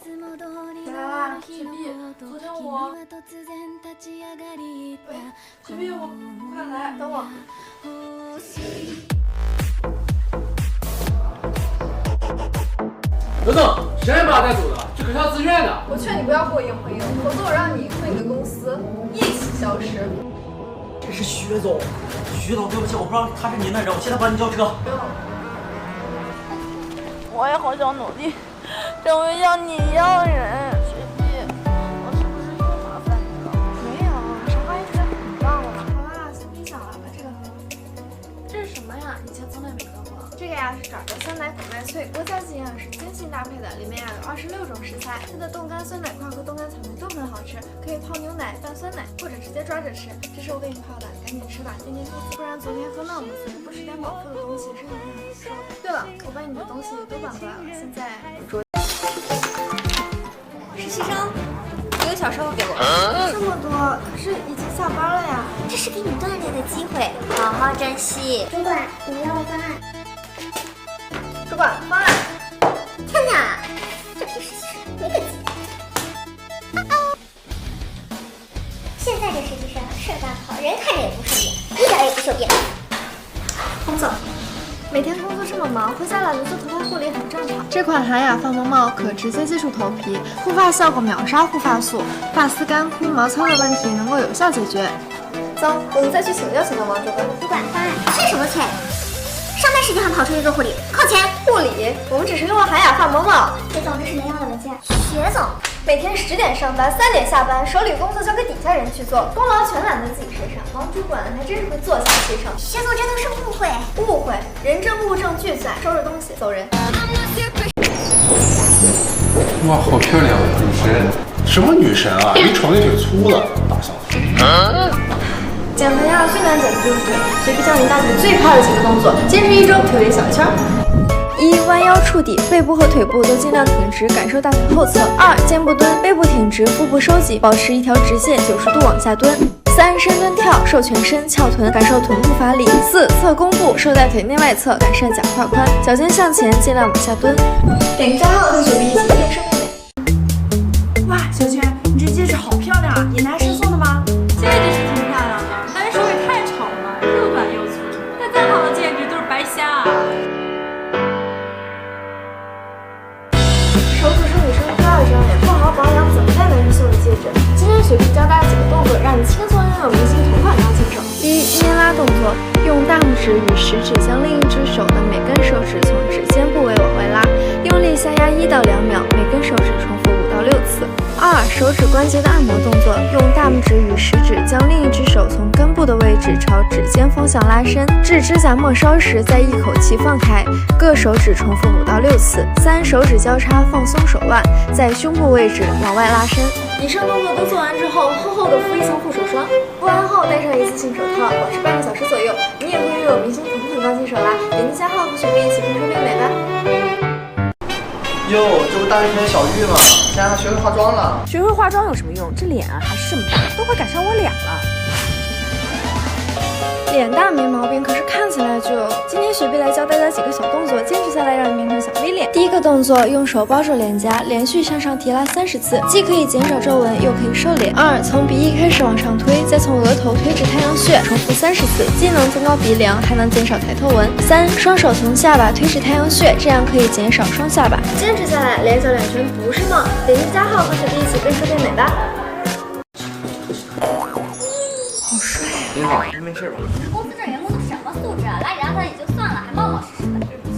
来啦，雪碧，昨天我。喂，雪碧，我快来，等我。等等，谁把他带走的？这可是他自愿的。我劝你不要过硬回应，否则我让你和你的公司一起消失。这是徐总，徐总，对不起，我不知道他是您的人，我现在帮您叫车。我也好想努力，成为像你一样人。学弟，我是不是又麻烦你了？没有，茶花一直在很棒了。好啦，先别想了，把这个喝。这是什么呀？以前从来没喝过。这个呀是爪的酸奶果麦脆，国家级营养师精心搭配的，里面呀有26种食材，它的冻干酸奶块和冻干草莓都很好吃，可以泡牛奶、拌酸奶，或者直接抓着吃。这是我给你泡的，赶紧吃吧，垫垫肚子，不然昨天喝那么醉，不吃点饱腹的东西，身体会很难受。对了，我把你的东西都搬过来了，现在实习生，1个小时后给我。这么多，可是已经下班了呀。这是给你锻炼的机会，好好珍惜。主管，你要的方案。主管，方案。天哪，这批实习生没个几。现在这实习生事儿干不好，人看着也不顺眼，一点也不秀艳。洪总，每天工作这么忙，回家懒得做头发护理很正常。这款韩雅发膜帽可直接接触头皮，护发效果秒杀护发素，发丝干枯、毛糙的问题能够有效解决。走，我们再去请教请教王主管。主管，方案催什么催？上班时间还跑出去做护理，扣钱。护理？我们只是用了韩雅发膜帽。学总，这是您要的文件。学总，每天10点上班，3点下班，手里工作交给底下人去做，功劳全揽在自己身上。王主管还真是会坐下牺牲。学总，这都是误会。误会，人证物证俱在，收拾东西走人。哇，好漂亮啊，女神！什么女神啊？你瞅那腿粗的，大小子。减肥呀，最难减的就是腿。学弟教你大腿最怕的几个动作，坚持1周，腿围小圈。1. 弯腰触底，背部和腿部都尽量挺直，感受大腿后侧。2. 肩部蹲，背部挺直，腹部收紧，保持一条直线90度往下蹲。3. 深蹲跳，收全身，翘臀，感受臀部发力。4. 侧弓步，收在腿内外侧，感受脚胯宽，脚尖向前，尽量往下蹲。点个赞号，和雪碧一起变瘦妹妹。哇，小娟，你这戒指好漂亮啊！也男神送的吗？戒指是挺漂亮的，但是手也太丑了，又短又粗，戴再好的戒指都是白瞎。手指是女生第2张脸，不好好保养怎么戴男人送的戒指？今天雪碧教大家几个动作，让你轻松拥有明星同款钢琴手。1. 捏拉动作，用大拇指与食指将另一只手的每根手指从指尖部位往外拉，用力下压1到2秒，每根手指重复5到6次。2. 手指关节的按摩动作，用大拇指与食指将另一只手从根部的位置朝指尖方向拉伸，至指甲末梢时再一口气放开，各手指重复5到6次。3. 手指交叉放松手腕，在胸部位置往外拉伸。以上动作都做完之后，厚厚的敷一层护手霜，敷完后戴上一次性手套，保持半个小时左右，你也会拥有明星同款钢琴手啦！点击加号和雪碧一起变瘦变美吧。哟，这不大学生小玉吗？现在还学会化妆了。学会化妆有什么用？这脸啊还是这么大，都快赶上我脸了。脸大没毛病，可是看起来就……今天雪碧来教大家几个小动作，坚持下来让你变成小 V 脸。第一个动作，用手包住脸颊，连续向上提拉30次，既可以减少皱纹，又可以瘦脸。2. 从鼻翼开始往上推，再从额头推至太阳穴，重复30次，既能增高鼻梁，还能减少抬头纹。3. 双手从下巴推至太阳穴，这样可以减少双下巴。坚持下来，脸小两全不是梦。点击加号和雪碧一起变瘦变美吧。好帅呀！您好，没事吧？公司这员工都什么素质啊？邋里邋遢也就算了，还冒冒失失的。对不起。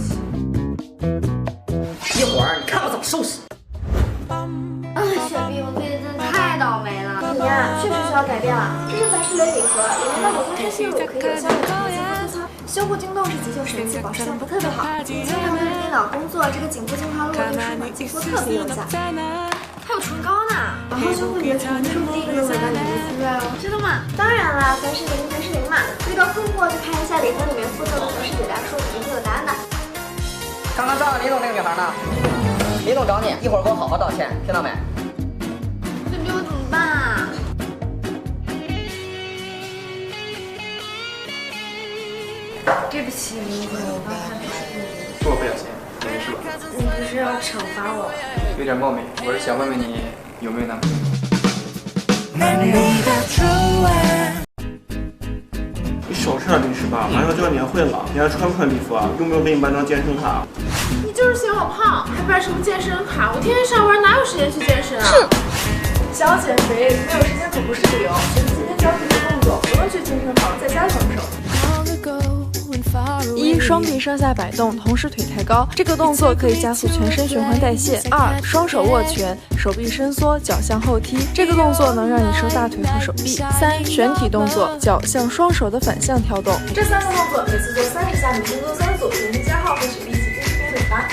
一会儿你看我怎么收拾。雪碧，我最近真的太倒霉了。你呀，确实需要改变了。这是凡士林礼盒，里面的乳酸渗吸乳可以有效的减轻肤擦，修护经动是急救神器，保湿效果特别好。经常对着电脑工作，这个颈部精华露对舒缓肌肤特别有效。还有唇膏呢，然后修护你的唇是第一个能闻到你的滋味哦。知道吗？当然啦，凡士林嘛。遇到困惑就看一下礼盒里面附赠的凡士解答书，一定会有答案的。刚刚撞了李总那个女孩呢，李总找你，一会儿给我好好道歉，听到没？雪碧，我怎么办啊？对不起，林总，我刚才不是故意。是我不小心。没事吧？你不是要惩罚我？有点冒昧，我是想问问你有没有男朋友。你省事啊，律师吧，马上就要年会了，你还穿不穿礼服啊？用不用给你办张健身卡？你就是嫌我胖，还办什么健身卡？我天天上班，哪有时间去健身啊？想要减肥，没有时间可不是理由。学弟今天教你的动作，不用去健身房，在家防守。一、双臂上下摆动，同时腿抬高，这个动作可以加速全身循环代谢。二、双手握拳，手臂伸缩，脚向后踢，这个动作能让你收大腿和手臂。三、旋体动作，脚向双手的反向跳动。这三个动作每次做30下，每天做3组。点击加号和雪碧一起边说边美吧。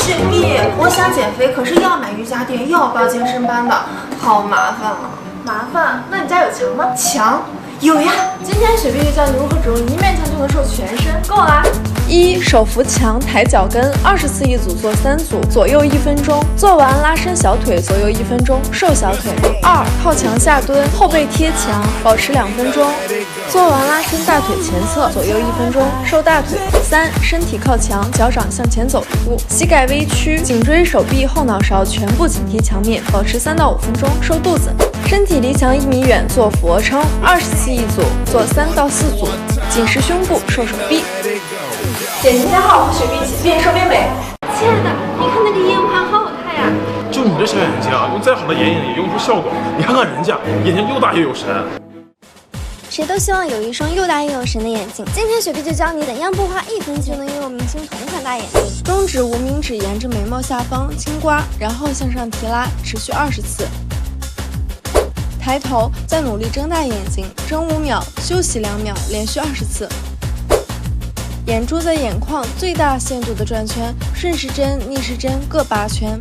雪碧，我想减肥，可是要买瑜伽垫，又要报健身班的，好麻烦啊！麻烦？那你家有墙吗？墙？有呀。今天雪碧就教你如何只用1面墙就能瘦全身，够啦！一、手扶墙，抬脚跟，20次一组，做3组，左右1分钟。做完拉伸小腿，左右1分钟，瘦小腿。二、靠墙下蹲，后背贴墙，保持2分钟。做完拉伸大腿前侧，左右1分钟，瘦大腿。三、身体靠墙，脚掌向前走1步，膝盖微曲，颈椎、手臂、后脑勺全部紧贴墙面，保持3到5分钟，瘦肚子。身体离墙1米远，做俯卧撑，20次一组，做3到4组，紧实胸部，瘦手臂。点击加号和雪碧一起边瘦边美。亲爱的，你看那个眼盘好好看呀！就你这小眼睛啊，用再好的眼影也用不出效果。你看看人家，眼睛又大又有神。谁都希望有一双又大又有神的眼睛。今天雪碧就教你怎样不花1分钱就能拥有明星同款大眼睛。中指、无名指沿着眉毛下方轻刮，然后向上提拉，持续20次。抬头，再努力睁大眼睛，睁5秒，休息2秒，连续20次。眼珠在眼眶最大限度的转圈，顺时针、逆时针各8圈。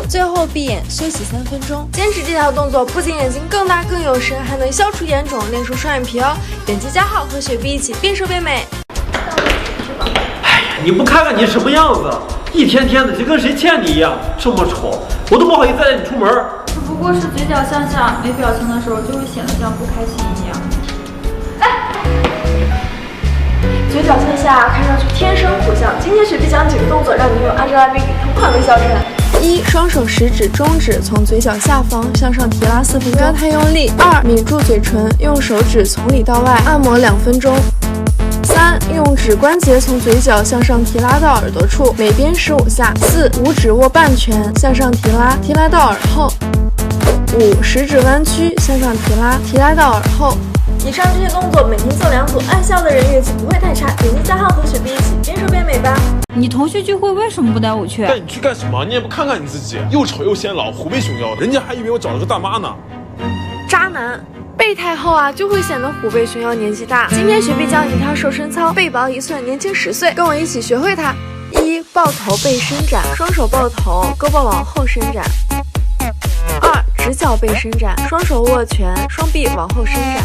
最后闭眼休息3分钟。坚持这条动作，不仅眼睛更大更有神，还能消除眼肿，练出双眼皮哦。点击加号和雪碧一起变瘦变美。哎呀，你不看看你什么样子，一天天的就跟谁欠你一样，这么丑，我都不好意思带你出门。只不过是嘴角向下，没表情的时候就会显得像不开心一样。嘴角向下，看上去天生苦相。今天雪碧讲几个动作，让你拥有 Angelababy 同款微笑唇。一、双手食指、中指从嘴角下方向上提拉4分钟，不要太用力。二、抿住嘴唇，用手指从里到外按摩2分钟。三、用指关节从嘴角向上提拉到耳朵处，每边15下。四、五指握半拳，向上提拉，提拉到耳后。五、食指弯曲，向上提拉，提拉到耳后。以上这些动作每天做2组，爱笑的人运气不会太差。点击加号和雪碧一起边瘦边美吧。你同学聚会为什么不带我去？带你去干什么？你也不看看你自己，又丑又显老，虎背熊腰的，人家还以为我找了个大妈呢。渣男。背太厚啊，就会显得虎背熊腰，年纪大。今天雪碧教你一套瘦身操，背薄1寸，年轻10岁，跟我一起学会它。一、抱头背伸展，双手抱头，胳膊往后伸展。二、直角背伸展，双手握拳，双臂往后伸展。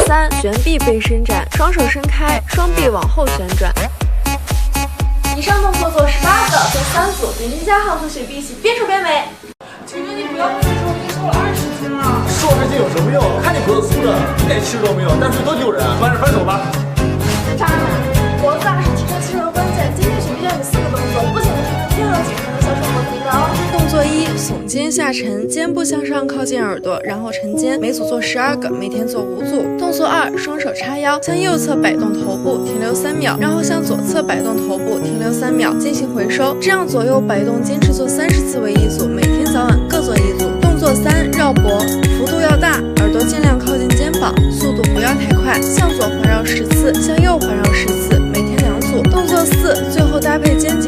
三、悬臂背伸展，双手伸开，双臂往后旋转。以上动作做18个，做3组。点击加号和雪碧一起边瘦边美。求求你不要再说，你瘦了20斤了。瘦这斤有什么用？看你脖子粗的，一点气势都没有，但是多丢人。分手吧。渣男，脖子大是提升气肉的关键。今天雪碧教你4个动作，不仅能提升肌肉紧，还能消瘦脖子敏感哦。动作一：耸肩下沉，肩部向上靠近耳朵，然后沉肩，每组做12个，每天做5组。动作2：双手叉腰，向右侧摆动头部，停留3秒，然后向左侧摆动头部，停留3秒，进行回收。这样左右摆动，坚持做30次为1组，每天早晚各做1组。动作3：绕脖，幅度要大，耳朵尽量靠近肩膀，速度不要太快，向左环绕10次，向右环绕10次，每天2组。动作4：最后搭配肩